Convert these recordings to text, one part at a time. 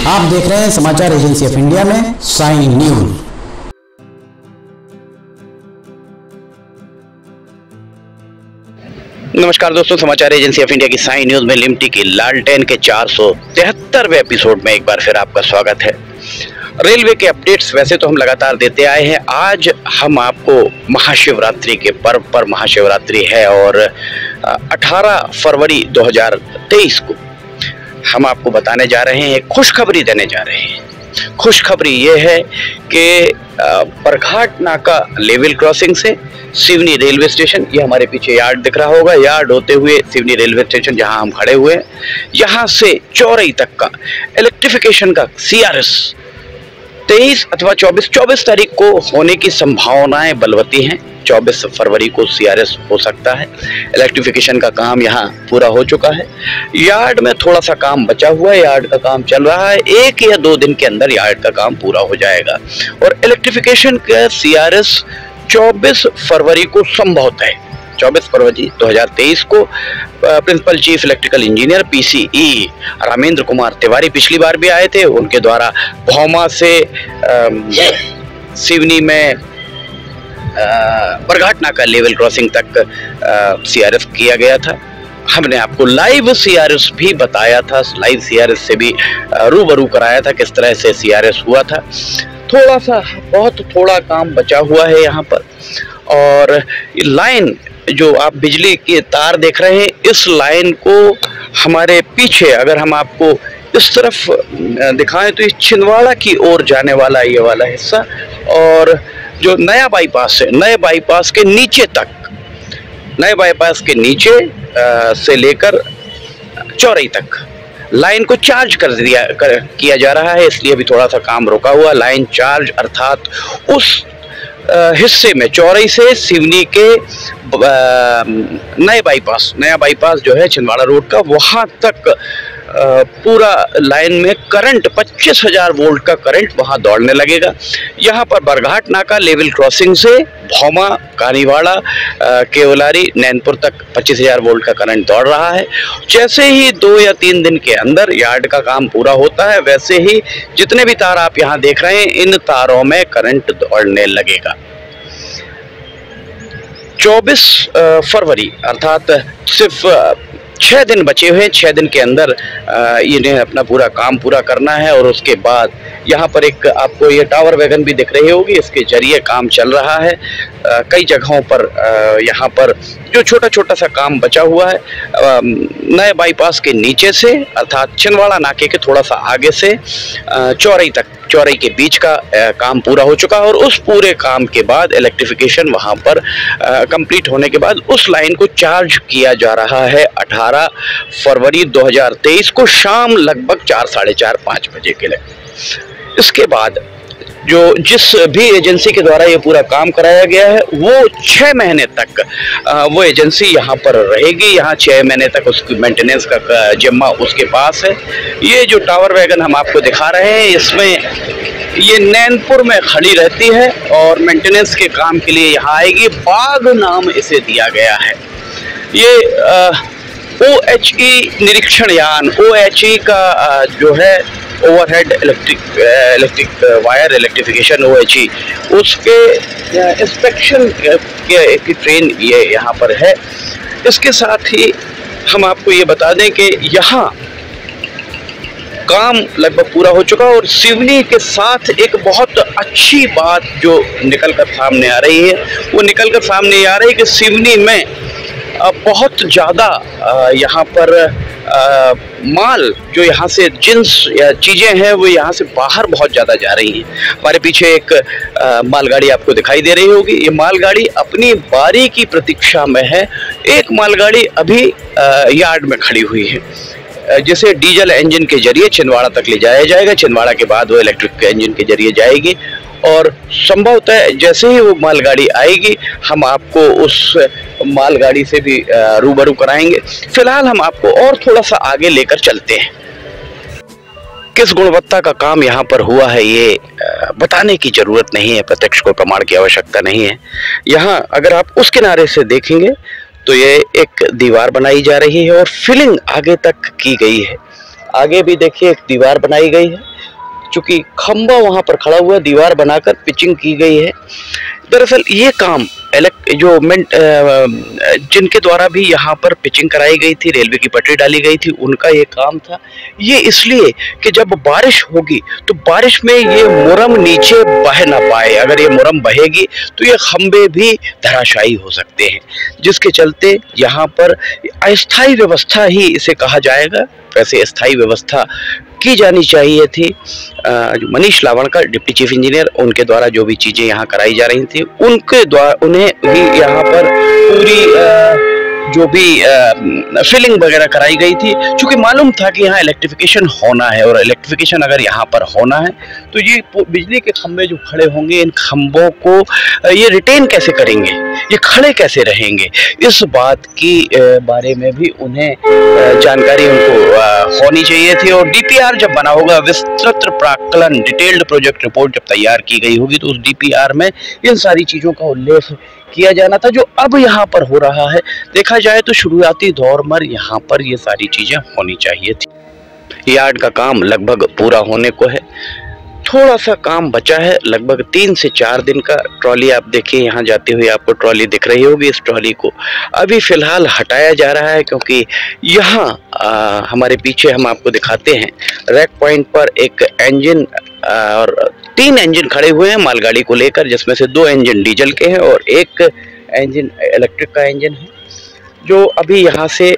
आप देख रहे हैं समाचार एजेंसी ऑफ इंडिया में साई न्यूज। नमस्कार दोस्तों, समाचार एजेंसी ऑफ इंडिया की साई न्यूज में लिमटी की लालटेन के 473वें एपिसोड में एक बार फिर आपका स्वागत है। रेलवे के अपडेट्स वैसे तो हम लगातार देते आए हैं। आज हम आपको महाशिवरात्रि के पर्व पर, महाशिवरात्रि है और 18 फरवरी 2023 को हम आपको बताने जा रहे हैं, खुशखबरी देने जा रहे हैं। खुशखबरी ये है कि बरघाट नाका लेवल क्रॉसिंग से सिवनी रेलवे स्टेशन, ये हमारे पीछे यार्ड दिख रहा होगा, यार्ड होते हुए सिवनी रेलवे स्टेशन जहां हम खड़े हुए हैं, यहां से चौरई तक का इलेक्ट्रिफिकेशन का CRS 23 अथवा 24 तारीख को होने की संभावनाएं बलवती हैं। 24 फरवरी को CRS हो सकता है। इलेक्ट्रिफिकेशन का काम यहाँ पूरा हो चुका है। यार्ड में थोड़ा सा काम बचा हुआ है, यार्ड का काम चल रहा है। 1 या 2 दिन के अंदर यार्ड का काम पूरा हो जाएगा और इलेक्ट्रिफिकेशन का CRS 24 फरवरी को संभवतः है। 24 फरवरी 2023 को principal chief electrical engineer PCE Ramendra Kumar Tiwari पिछली बार भी आए थे, उनके द्वारा भौमा से सिवनी में बरघाट नाका लेवल क्रॉसिंग तक CRS किया गया था। हमने आपको लाइव CRS भी बताया था, लाइव CRS से भी रूबरू कराया था किस तरह से CRS हुआ था। थोड़ा सा, बहुत थोड़ा काम बचा हुआ है यहाँ पर। और लाइन जो आप बिजली के तार देख रहे हैं, इस लाइन को हमारे पीछे अगर हम आपको इस तरफ दिखाएं तो इस छिंदवाड़ा की ओर जाने वाला ये वाला हिस्सा, और जो नया बाईपास है, नए बाईपास के नीचे तक, नए बाईपास के नीचे से लेकर चौरई तक लाइन को चार्ज किया जा रहा है। इसलिए अभी थोड़ा सा काम रुका हुआ। लाइन चार्ज अर्थात उस हिस्से में चौरई से सिवनी के नया बाईपास जो है छिंदवाड़ा रोड का, वहां तक पूरा लाइन में करंट 25,000 वोल्ट का करंट वहां दौड़ने लगेगा। यहाँ पर बरघाट नाका लेवल क्रॉसिंग से भौमा, कानीवाड़ा, केवलारी, नैनपुर तक 25,000 वोल्ट का करंट दौड़ रहा है। जैसे ही 2 या 3 दिन के अंदर यार्ड का काम पूरा होता है, वैसे ही जितने भी तार आप यहाँ देख रहे हैं, इन तारों में करंट दौड़ने लगेगा। 24 फरवरी अर्थात सिर्फ 6 दिन बचे हुए हैं। 6 दिन के अंदर इन्हें अपना पूरा काम पूरा करना है और उसके बाद यहाँ पर एक आपको ये टावर वैगन भी दिख रही होगी, इसके जरिए काम चल रहा है। कई जगहों पर यहाँ पर जो छोटा छोटा सा काम बचा हुआ है, नए बाईपास के नीचे से अर्थात छिंदवाड़ा नाके के थोड़ा सा आगे से चौरई तक, चौरई के बीच का काम पूरा हो चुका है। और उस पूरे काम के बाद इलेक्ट्रिफिकेशन वहाँ पर कंप्लीट होने के बाद उस लाइन को चार्ज किया जा रहा है 18 फरवरी 2023 को शाम लगभग 4, साढ़े 4, 5 बजे के लिए। इसके बाद जो जिस भी एजेंसी के द्वारा ये पूरा काम कराया गया है, वो 6 महीने तक वो एजेंसी यहाँ पर रहेगी। यहाँ 6 महीने तक उसकी मेंटेनेंस का जिम्मा उसके पास है। ये जो टावर वैगन हम आपको दिखा रहे हैं, इसमें ये नैनपुर में खड़ी रहती है और मेंटेनेंस के काम के लिए यहाँ आएगी। बाग नाम इसे दिया गया है। ये OHE निरीक्षण यान, OHE का जो है overhead electric wire electrification OHE, उसके इंस्पेक्शन की ट्रेन ये यहाँ पर है। इसके साथ ही हम आपको ये बता दें कि यहाँ काम लगभग पूरा हो चुका और सिवनी के साथ एक बहुत अच्छी बात जो निकलकर सामने आ रही है, वो निकलकर सामने आ रही है कि सिवनी में बहुत ज़्यादा यहाँ पर माल जो यहाँ से जिन्स या चीज़ें हैं वो यहाँ से बाहर बहुत ज़्यादा जा रही हैं। हमारे पीछे एक मालगाड़ी आपको दिखाई दे रही होगी। ये मालगाड़ी अपनी बारी की प्रतीक्षा में है। एक मालगाड़ी अभी यार्ड में खड़ी हुई है, जिसे डीजल इंजन के जरिए छिंदवाड़ा तक ले जाया जाएगा। छिंदवाड़ा के बाद वो इलेक्ट्रिक इंजन के जरिए जाएगी और संभवतः जैसे ही वो मालगाड़ी आएगी, हम आपको उस मालगाड़ी से भी रूबरू कराएंगे। फिलहाल हम आपको और थोड़ा सा आगे लेकर चलते हैं। किस गुणवत्ता का काम यहाँ पर हुआ है ये बताने की जरूरत नहीं है, प्रत्यक्ष को प्रमाण की आवश्यकता नहीं है। यहाँ अगर आप उस किनारे से देखेंगे तो ये एक दीवार बनाई जा रही है और फिलिंग आगे तक की गई है। आगे भी देखिए एक दीवार बनाई गई है। चूंकि खंबा वहां पर खड़ा हुआ, दीवार बनाकर पिचिंग की गई है। दरअसल ये काम जिनके द्वारा भी यहाँ पर पिचिंग कराई गई थी, रेलवे की पटरी डाली गई थी, उनका ये काम था। ये इसलिए कि जब बारिश होगी तो बारिश में ये मुरम नीचे बह ना पाए। अगर ये मुरम बहेगी तो ये खंबे भी धराशायी हो सकते हैं, जिसके चलते यहाँ पर अस्थायी व्यवस्था ही इसे कहा जाएगा। वैसे अस्थायी व्यवस्था की जानी चाहिए थी। जो मनीष लावणकर डिप्टी चीफ इंजीनियर, उनके द्वारा जो भी चीजें यहाँ कराई जा रही थी, उनके द्वारा उन्हें ही यहाँ पर पूरी जो भी फिलिंग वगैरह कराई गई थी। चूंकि मालूम था कि यहाँ इलेक्ट्रिफिकेशन होना है, और इलेक्ट्रिफिकेशन अगर यहाँ पर होना है तो ये बिजली के खंभे जो खड़े होंगे, इन खंभों को ये रिटेन कैसे करेंगे, ये खड़े कैसे रहेंगे, इस बात की बारे में भी उन्हें जानकारी उनको होनी चाहिए थी। और डीपीआर जब बना होगा, विस्तृत प्राक्कलन डिटेल्ड प्रोजेक्ट रिपोर्ट जब तैयार की गई होगी, तो उस डीपीआर में इन सारी चीजों का उल्लेख किया जाना था, जो अब यहाँ पर हो रहा है। देखा जाए तो शुरुआती दौर में यहाँ पर ये सारी चीजें होनी चाहिए थी। यार्ड का काम लगभग पूरा होने को है, थोड़ा सा काम बचा है, लगभग 3 से 4 दिन का। ट्रॉली आप देखिए, यहाँ जाती हुई आपको ट्रॉली दिख रही होगी। इस ट्रॉली को अभी फिलहाल हटाया जा रहा है, क्योंकि यहाँ हमारे पीछे हम आपको दिखाते हैं, रैक पॉइंट पर एक इंजन और 3 इंजन खड़े हुए हैं मालगाड़ी को लेकर, जिसमें से 2 इंजन डीजल के हैं और एक इंजन इलेक्ट्रिक का इंजन है, जो अभी यहाँ से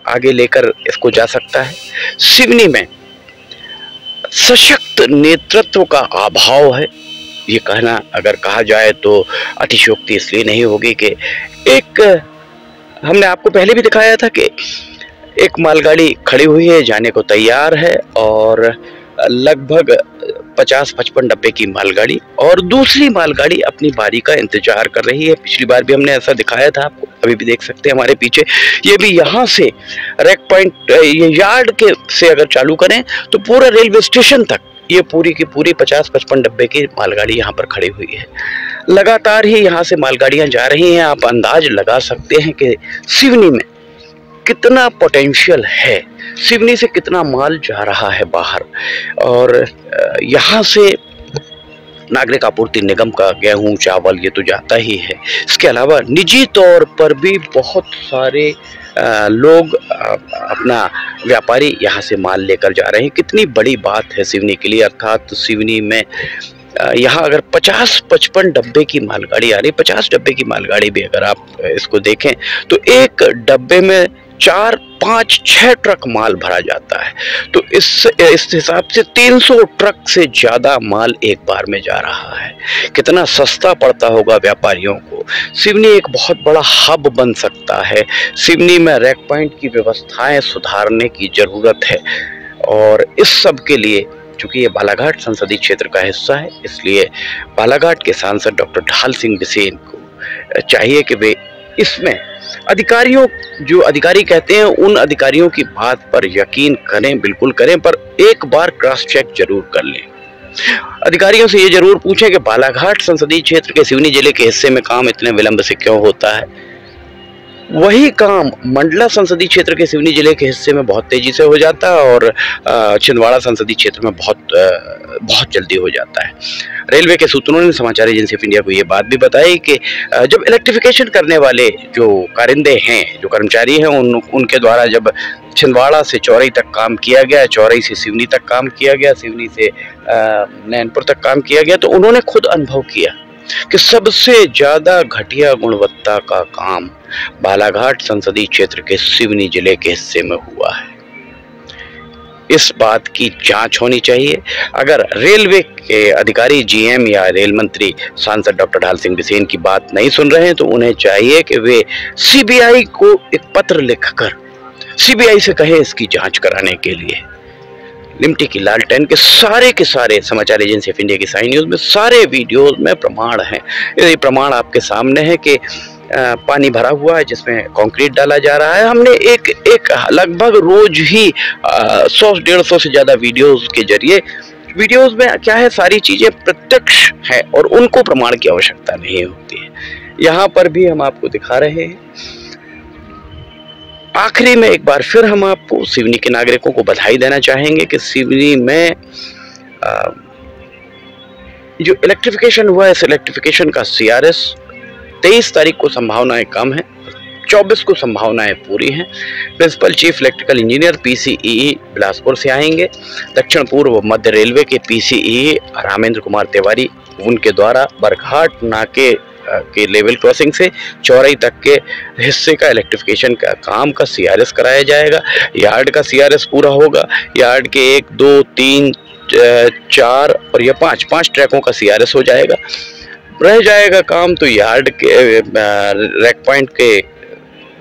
आगे लेकर इसको जा सकता है। सिवनी में सशक्त नेतृत्व का अभाव है, ये कहना अगर कहा जाए तो अतिशयोक्ति इसलिए नहीं होगी कि हमने आपको पहले भी दिखाया था कि एक मालगाड़ी खड़ी हुई है, जाने को तैयार है, और लगभग 50-55 डब्बे की मालगाड़ी, और दूसरी मालगाड़ी अपनी बारी का इंतजार कर रही है। पिछली बार भी हमने ऐसा दिखाया था आपको, अभी भी देख सकते हैं हमारे पीछे। ये भी यहाँ से रैक पॉइंट, ये यार्ड के से अगर चालू करें तो पूरा रेलवे स्टेशन तक ये पूरी की पूरी 50-55 डब्बे की मालगाड़ी यहाँ पर खड़ी हुई है। लगातार ही यहाँ से मालगाड़ियाँ जा रही हैं। आप अंदाज लगा सकते हैं कि सिवनी में कितना पोटेंशियल है, सिवनी से कितना माल जा रहा है बाहर। और यहाँ से नागरिक आपूर्ति निगम का गेहूं, चावल ये तो जाता ही है। इसके अलावा निजी तौर पर भी बहुत सारे लोग, अपना व्यापारी यहाँ से माल लेकर जा रहे हैं। कितनी बड़ी बात है सिवनी के लिए। अर्थात सिवनी में यहाँ अगर 50-55 डब्बे की मालगाड़ी आ रही, 50 डब्बे की मालगाड़ी भी अगर आप इसको देखें तो एक डब्बे में 4-5-6 ट्रक माल भरा जाता है। तो इस हिसाब से 300 ट्रक से ज्यादा माल एक बार में जा रहा है। कितना सस्ता पड़ता होगा व्यापारियों को। सिवनी एक बहुत बड़ा हब बन सकता है। सिवनी में रैक पॉइंट की व्यवस्थाएं सुधारने की जरूरत है, और इस सब के लिए चूंकि ये बालाघाट संसदीय क्षेत्र का हिस्सा है, इसलिए बालाघाट के सांसद डॉक्टर ढाल सिंह बिसेन को चाहिए कि वे इसमें अधिकारियों, जो अधिकारी कहते हैं, उन अधिकारियों की बात पर यकीन करें, बिल्कुल करें, पर एक बार क्रॉस चेक जरूर कर लें। अधिकारियों से ये जरूर पूछें कि बालाघाट संसदीय क्षेत्र के सिवनी जिले के हिस्से में काम इतने विलंब से क्यों होता है। वही काम मंडला संसदीय क्षेत्र के सिवनी जिले के हिस्से में बहुत तेजी से हो जाता है, और छिंदवाड़ा संसदीय क्षेत्र में बहुत जल्दी हो जाता है। रेलवे के सूत्रों ने समाचार एजेंसी ऑफ इंडिया को ये बात भी बताई कि जब इलेक्ट्रिफिकेशन करने वाले जो कारिंदे हैं, जो कर्मचारी हैं, उनके द्वारा जब छिंदवाड़ा से चौरई तक काम किया गया, चौरई से सिवनी तक काम किया गया, सिवनी से नैनपुर तक काम किया गया, तो उन्होंने खुद अनुभव किया कि सबसे ज्यादा घटिया गुणवत्ता का काम बालाघाट संसदीय क्षेत्र के सिवनी जिले के हिस्से में हुआ है। इस बात की जांच होनी चाहिए। अगर रेलवे के अधिकारी, जीएम या रेल मंत्री सांसद डॉक्टर ढाल सिंह बिसेन की बात नहीं सुन रहे हैं, तो उन्हें चाहिए कि वे सीबीआई को एक पत्र लिखकर सीबीआई से कहे इसकी जांच कराने के लिए। लिमटी की लालटेन के सारे समाचार एजेंसी ऑफ इंडिया की साइन न्यूज में सारे वीडियोस में प्रमाण हैं। ये प्रमाण आपके सामने है कि पानी भरा हुआ है, जिसमें कंक्रीट डाला जा रहा है। हमने एक लगभग रोज ही 100-150 से ज्यादा वीडियोस के जरिए, वीडियोस में क्या है, सारी चीजें प्रत्यक्ष है और उनको प्रमाण की आवश्यकता नहीं होती है। यहाँ पर भी हम आपको दिखा रहे हैं। आखिरी में एक बार फिर हम आपको सिवनी के नागरिकों को बधाई देना चाहेंगे कि सिवनी में जो इलेक्ट्रिफिकेशन हुआ है, इस इलेक्ट्रिफिकेशन का CRS 23 तारीख को संभावनाएं कम है, 24 को संभावनाएं पूरी हैं। Principal chief electrical engineer PCEE Bilaspur से आएंगे। दक्षिण पूर्व मध्य रेलवे के PCEE रामेंद्र कुमार तिवारी, उनके द्वारा बरघाट नाके के लेवल क्रॉसिंग से चौराई तक के हिस्से का इलेक्ट्रिफिकेशन का काम का CRS कराया जाएगा। यार्ड का CRS पूरा होगा। यार्ड के 1, 2, 3, 4 और ये 5 ट्रैकों का CRS हो जाएगा। रह जाएगा काम तो यार्ड के रैक पॉइंट के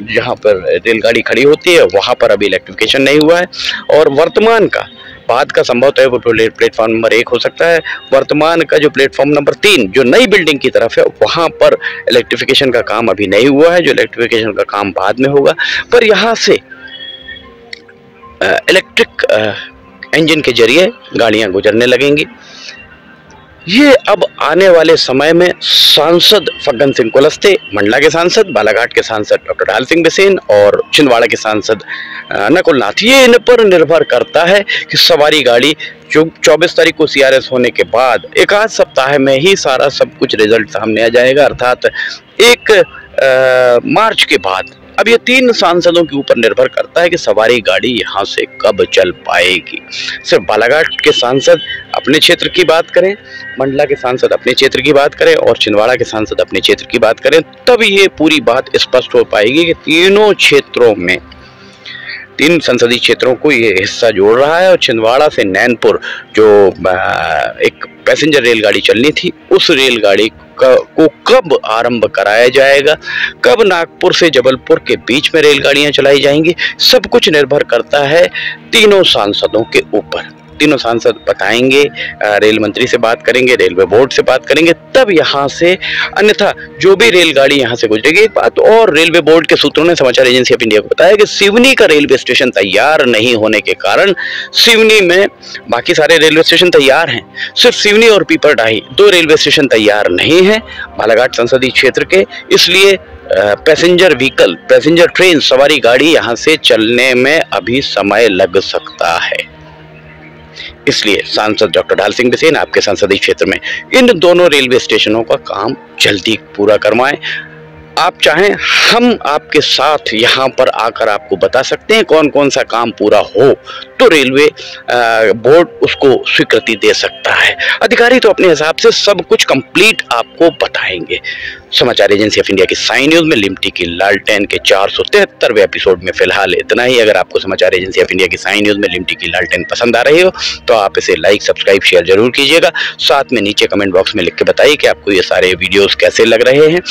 जहाँ पर रेलगाड़ी खड़ी होती है वहाँ पर अभी इलेक्ट्रिफिकेशन नहीं हुआ है। और वर्तमान का बाद का संभवतः वो प्लेटफॉर्म नंबर 1 हो सकता है। वर्तमान का जो प्लेटफॉर्म नंबर 3 जो नई बिल्डिंग की तरफ है वहाँ पर इलेक्ट्रिफिकेशन का काम अभी नहीं हुआ है, जो इलेक्ट्रिफिकेशन का काम बाद में होगा। पर यहाँ से इलेक्ट्रिक इंजन के जरिए गाड़ियाँ गुजरने लगेंगी। ये अब आने वाले समय में सांसद फग्गन सिंह कुलस्ते, मंडला के सांसद, बालाघाट के सांसद डॉक्टर ढाल सिंह बिसेन और छिंदवाड़ा के सांसद नकुल नाथ, ये इन पर निर्भर करता है कि सवारी गाड़ी जो 24 तारीख को CRS होने के बाद एक आध सप्ताह में ही सारा सब कुछ रिजल्ट सामने आ जाएगा, अर्थात 1 मार्च के बाद। अब ये 3 सांसदों के ऊपर निर्भर करता है कि सवारी गाड़ी यहाँ से कब चल पाएगी। सिर्फ बालाघाट के सांसद अपने क्षेत्र की बात करें, मंडला के सांसद अपने क्षेत्र की बात करें और छिंदवाड़ा के सांसद अपने क्षेत्र की बात करें, तब ये पूरी बात स्पष्ट हो पाएगी कि तीनों क्षेत्रों में 3 संसदीय क्षेत्रों को ये हिस्सा जोड़ रहा है। और छिंदवाड़ा से नैनपुर जो एक पैसेंजर रेलगाड़ी चलनी थी, उस रेलगाड़ी को कब आरंभ कराया जाएगा, कब नागपुर से जबलपुर के बीच में रेलगाड़ियां चलाई जाएंगी, सब कुछ निर्भर करता है तीनों सांसदों के ऊपर। तीनों सांसद बताएंगे, रेल मंत्री से बात करेंगे, रेलवे बोर्ड से बात करेंगे, तब यहाँ से, अन्यथा जो भी रेलगाड़ी यहाँ से गुजरेगी। एक बात और, रेलवे बोर्ड के सूत्रों ने समाचार एजेंसी ऑफ इंडिया को बताया कि सिवनी का रेलवे स्टेशन तैयार नहीं होने के कारण सिवनी में, बाकी सारे रेलवे स्टेशन तैयार हैं, सिर्फ सिवनी और पीपरडाही 2 रेलवे स्टेशन तैयार नहीं है बालाघाट संसदीय क्षेत्र के। इसलिए पैसेंजर व्हीकल, पैसेंजर ट्रेन, सवारी गाड़ी यहाँ से चलने में अभी समय लग सकता है। इसलिए सांसद डॉक्टर ढाल सिंह बिसेन आपके संसदीय क्षेत्र में इन दोनों रेलवे स्टेशनों का काम जल्दी पूरा करवाएं। आप चाहें हम आपके साथ यहाँ पर आकर आपको बता सकते हैं कौन कौन सा काम पूरा हो तो रेलवे बोर्ड उसको स्वीकृति दे सकता है। अधिकारी तो अपने हिसाब से सब कुछ कंप्लीट आपको बताएंगे। समाचार एजेंसी ऑफ इंडिया की साई न्यूज में लिमटी की लालटेन के 473वें एपिसोड में फिलहाल इतना ही। अगर आपको समाचार एजेंसी ऑफ इंडिया की साई न्यूज में लिमटी की लालटेन पसंद आ रही हो तो आप इसे लाइक, सब्सक्राइब, शेयर जरूर कीजिएगा। साथ में नीचे कमेंट बॉक्स में लिख के बताइए कि आपको ये सारे वीडियोस कैसे लग रहे हैं।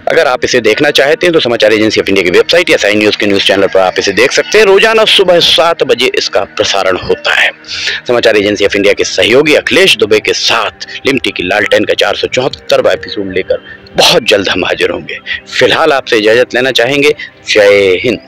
अगर आप इसे देखना चाहते हैं तो समाचार एजेंसी ऑफ इंडिया की वेबसाइट या साई न्यूज के न्यूज चैनल पर आप इसे देख सकते हैं। रोजाना सुबह 7 बजे इसका प्रसारण होता है। समाचार एजेंसी ऑफ इंडिया के सहयोगी अखिलेश दुबे के साथ लिमटी की लालटेन का 474वां एपिसोड लेकर बहुत जल्द हम हाजिर होंगे। फिलहाल आपसे इजाजत लेना चाहेंगे। जय हिंद।